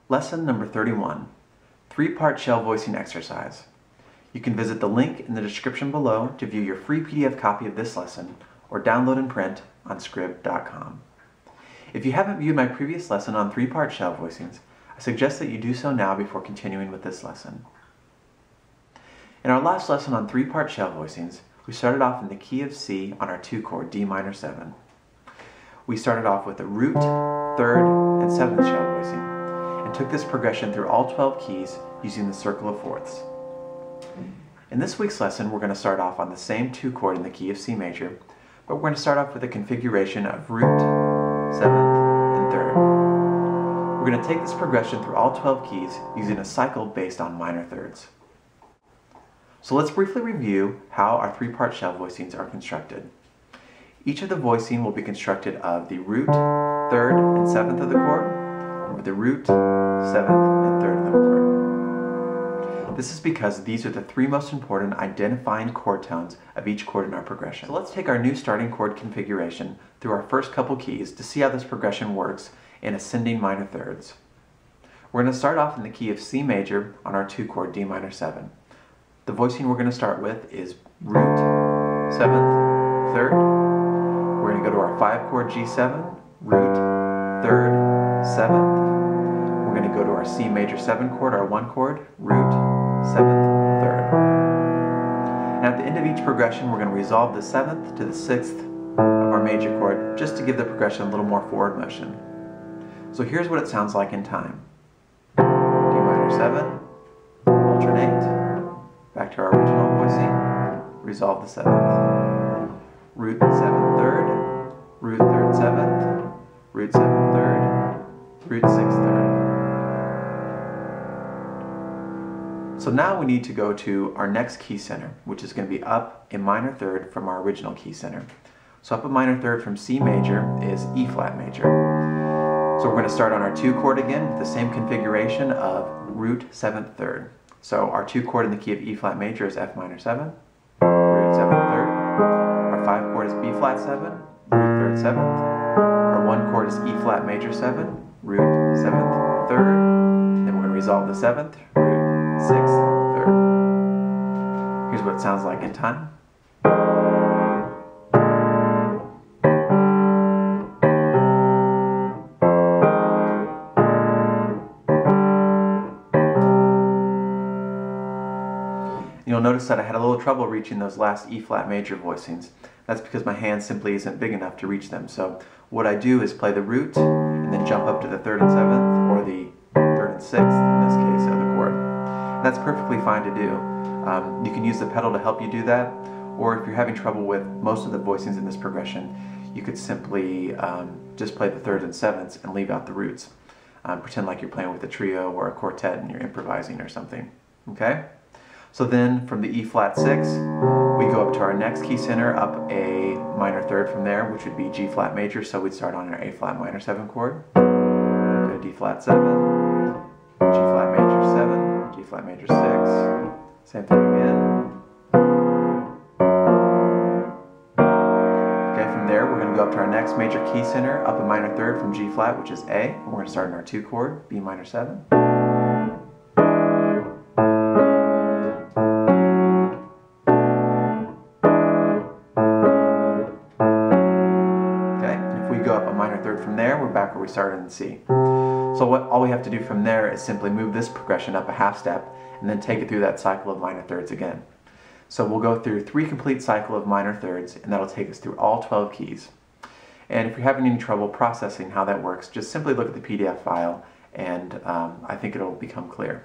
Lesson number 31, three-part shell voicing exercise. You can visit the link in the description below to view your free PDF copy of this lesson or download and print on scrib.com. If you haven't viewed my previous lesson on three-part shell voicings, I suggest that you do so now before continuing with this lesson. In our last lesson on three-part shell voicings, we started off in the key of C on our 2 chord D minor 7. We started off with the root, third, and 7th shell voicing, and took this progression through all 12 keys using the circle of fourths. In this week's lesson, we're going to start off on the same 2 chord in the key of C major, but we're going to start off with a configuration of root, 7th, and 3rd. We're going to take this progression through all 12 keys using a cycle based on minor thirds. So let's briefly review how our three-part shell voicings are constructed. Each of the voicing will be constructed of the root, 3rd, and 7th of the chord, with the root, 7th, and 3rd of the chord. This is because these are the 3 most important identifying chord tones of each chord in our progression. So let's take our new starting chord configuration through our first couple keys to see how this progression works in ascending minor thirds. We're going to start off in the key of C major on our 2 chord D minor 7. The voicing we're going to start with is root, 7th, 3rd. We're going to go to our 5 chord G7, root, 3rd, 7th. We're going to go to our C major 7 chord, our 1 chord, root, 7th, 3rd. And at the end of each progression, we're going to resolve the 7th to the 6th of our major chord just to give the progression a little more forward motion. So here's what it sounds like in time. D minor 7, alternate. Back to our original voicing, resolve the 7th. Root 7th 3rd, root 3rd 7th, root 7th 3rd, root 6th 3rd. So now we need to go to our next key center, which is going to be up a minor third from our original key center. So up a minor third from C major is E flat major. So we're going to start on our 2 chord again with the same configuration of root 7th 3rd. So our 2 chord in the key of E flat major is F minor 7, root 7th 3rd. Our 5 chord is B flat 7, root 3rd 7th. Our 1 chord is E flat major 7, root 7th 3rd. Then we're going to resolve the 7th, root 6th 3rd. Here's what it sounds like in time. You'll notice that I had a little trouble reaching those last E flat major voicings. That's because my hand simply isn't big enough to reach them. So what I do is play the root and then jump up to the 3rd and 7th, or the 3rd and 6th in this case of the chord. And that's perfectly fine to do. You can use the pedal to help you do that, or if you're having trouble with most of the voicings in this progression, you could simply just play the 3rds and 7ths and leave out the roots. Pretend like you're playing with a trio or a quartet and you're improvising or something. Okay? So then from the E flat 6, we go up to our next key center, up a minor third from there, which would be G flat major. So we'd start on our A flat minor 7 chord, go to D flat 7, G flat major 7, G flat major 6, same thing again. Okay, from there we're going to go up to our next major key center, up a minor third from G flat, which is A. And we're going to start in our 2 chord, B minor 7. From there, we're back where we started in C. So all we have to do from there is simply move this progression up a half step and then take it through that cycle of minor thirds again. So we'll go through 3 complete cycles of minor thirds, and that'll take us through all 12 keys. And if you're having any trouble processing how that works, just simply look at the PDF file and I think it'll become clear.